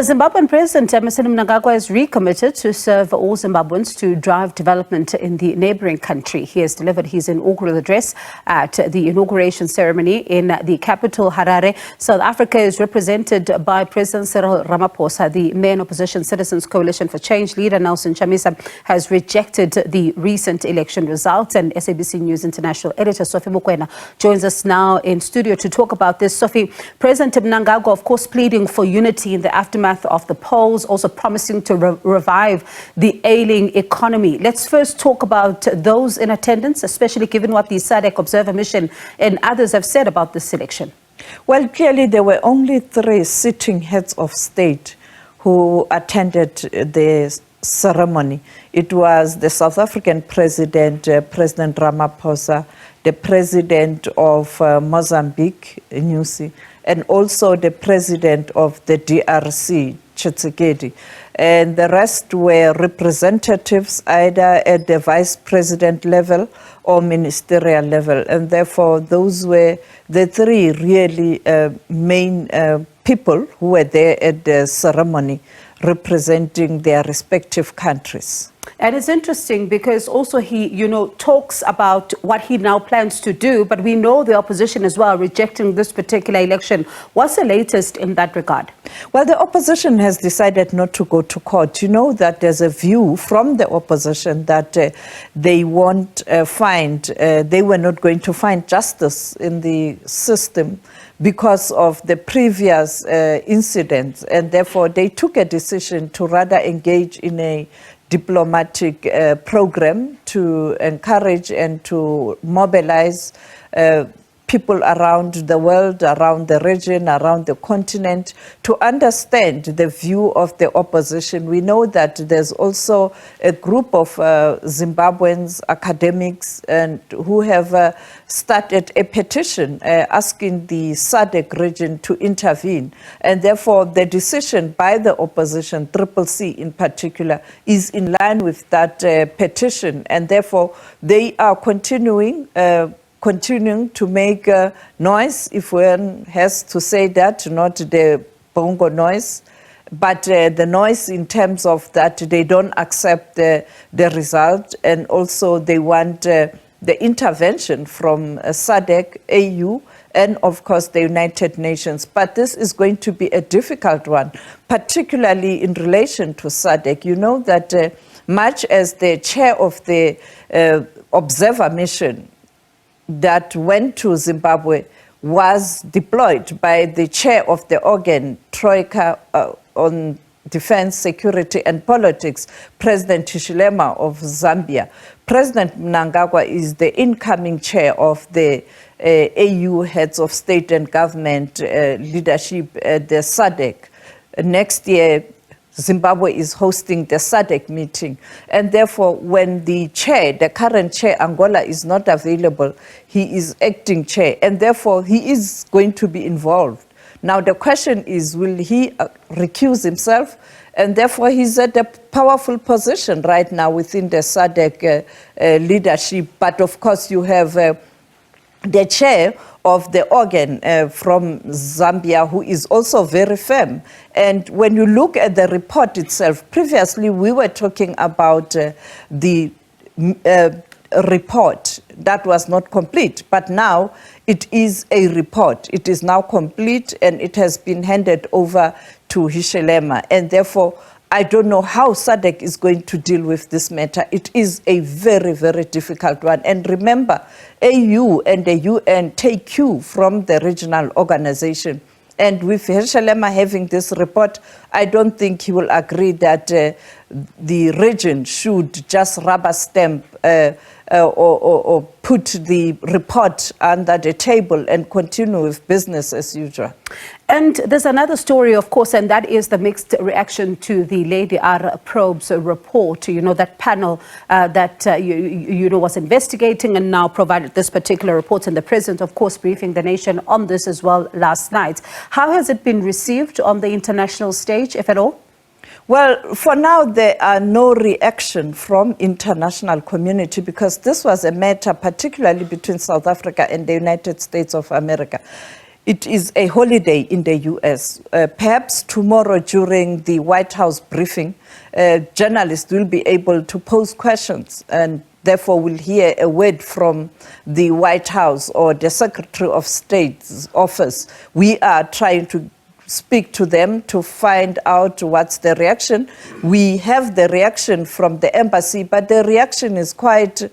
Zimbabwean President Emmerson Mnangagwa is recommitted to serve all Zimbabweans to drive development in the neighbouring country. He has delivered his inaugural address at the inauguration ceremony in the capital, Harare. South Africa is represented by President Cyril Ramaphosa. The main opposition Citizens Coalition for Change leader Nelson Chamisa has rejected the recent election results. And SABC News International editor Sophie Mokoena joins us now in studio to talk about this. Sophie, President Mnangagwa, of course, pleading for unity in the aftermath of the polls, also promising to revive the ailing economy. Let's first talk about those in attendance, especially given what the SADC Observer Mission and others have said about this election. Well, clearly there were only 3 sitting heads of state who attended the ceremony. It was the South African President, President Ramaphosa, the President of Mozambique, Nyusi, and also the President of the DRC, Tshisekedi. And the rest were representatives either at the Vice President level or ministerial level. And therefore, those were the 3 really main people who were there at the ceremony representing their respective countries. And it's interesting because also he, talks about what he now plans to do, but we know the opposition as well rejecting this particular election. What's the latest in that regard? Well, the opposition has decided not to go to court. You know that there's a view from the opposition that they won't they were not going to find justice in the system because of the previous incidents, and therefore they took a decision to rather engage in a diplomatic program to encourage and to mobilize people around the world, around the region, around the continent, to understand the view of the opposition. We know that there's also a group of Zimbabweans, academics, and who have started a petition asking the SADC region to intervene. And therefore, the decision by the opposition, CCC in particular, is in line with that petition. And therefore, they are continuing to make noise, if one has to say that, not the bongo noise, but the noise in terms of that they don't accept the result, and also they want the intervention from SADC, AU, and of course the United Nations. But this is going to be a difficult one, particularly in relation to SADC. You know that much as the chair of the observer mission that went to Zimbabwe was deployed by the chair of the organ Troika on defense, security and politics, President Hichilema of Zambia. President Mnangagwa is the incoming chair of the AU heads of state and government leadership at the SADC. Next year, Zimbabwe is hosting the SADC meeting. And therefore, when the chair, the current chair, Angola, is not available, he is acting chair. And therefore, he is going to be involved. Now, the question is, will he recuse himself? And therefore, he's at a powerful position right now within the SADC leadership. But of course, you have the chair of the organ from Zambia, who is also very firm. And when you look at the report itself, previously we were talking about the report that was not complete, but now it is a report. It is now complete and it has been handed over to Hichilema. And therefore, I don't know how SADC is going to deal with this matter. It is a very, very difficult one. And remember, AU and the UN take cue from the regional organization. And with Hichilema having this report, I don't think he will agree that the region should just rubber stamp or put the report under the table and continue with business as usual. And there's another story, of course, and that is the mixed reaction to the Lady R Probe's report. That panel that, was investigating and now provided this particular report, and the president, of course, briefing the nation on this as well last night. How has it been received on the international stage, if at all? Well, for now, there are no reaction from international community because this was a matter particularly between South Africa and the United States of America. it is a holiday in the US. Perhaps tomorrow during the White House briefing, journalists will be able to pose questions and therefore will hear a word from the White House or the Secretary of State's office. We are trying to speak to them to find out what's the reaction. We have the reaction from the embassy, but the reaction is quite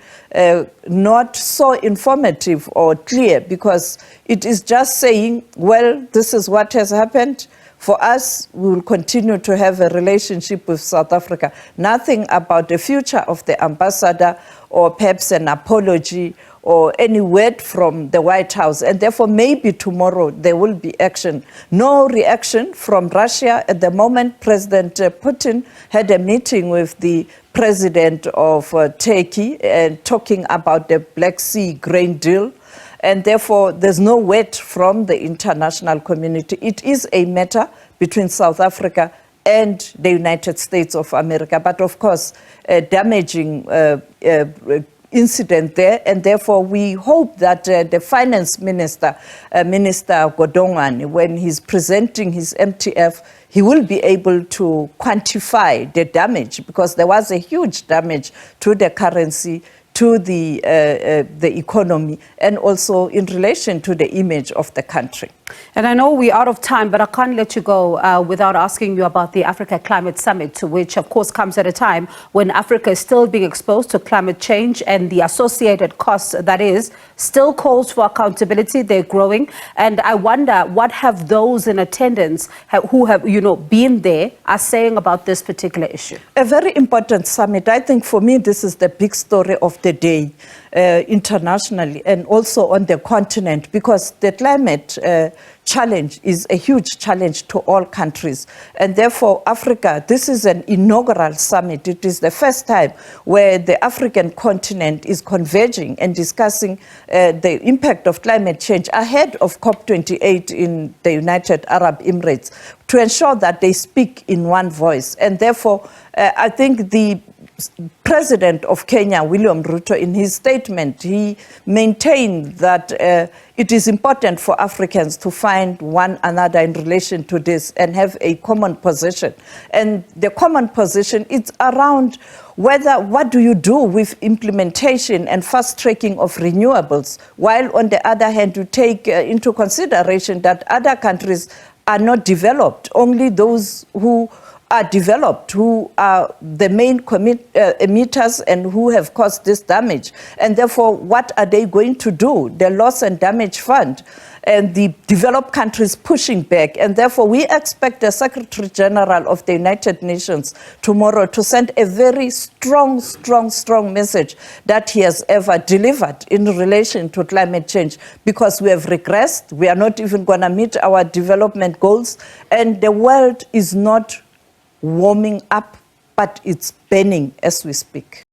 not so informative or clear, because it is just saying, well, this is what has happened. For us, we will continue to have a relationship with South Africa. Nothing about the future of the ambassador or perhaps an apology or any word from the White House. And therefore, maybe tomorrow there will be action. No reaction from Russia. At the moment, President Putin had a meeting with the president of Turkey talking about the Black Sea grain deal. And therefore, there's no word from the international community. It is a matter between South Africa and the United States of America. But of course, a damaging incident there, and therefore we hope that the finance minister, Minister Godongwane, when he's presenting his MTF, he will be able to quantify the damage, because there was a huge damage to the currency, to the economy, and also in relation to the image of the country. And I know we're out of time, but I can't let you go without asking you about the Africa Climate Summit, which of course comes at a time when Africa is still being exposed to climate change and the associated costs, that is, still calls for accountability. They're growing. And I wonder, what have those in attendance who have, been there are saying about this particular issue? A very important summit. I think for me, this is the big story of the day. Internationally and also on the continent, because the climate challenge is a huge challenge to all countries. And therefore, Africa, this is an inaugural summit. It is the first time where the African continent is converging and discussing the impact of climate change ahead of COP28 in the United Arab Emirates, to ensure that they speak in one voice. And therefore, I think the President of Kenya, William Ruto, in his statement, he maintained that it is important for Africans to find one another in relation to this and have a common position. And the common position is around what do you do with implementation and fast tracking of renewables, while on the other hand, you take into consideration that other countries are not developed. Only those who are developed, who are the main emitters and who have caused this damage. And therefore, what are they going to do? The Loss and Damage Fund and the developed countries pushing back. And therefore, we expect the Secretary General of the United Nations tomorrow to send a very strong message that he has ever delivered in relation to climate change, because we have regressed. We are not even going to meet our development goals. And the world is not warming up, but it's burning as we speak.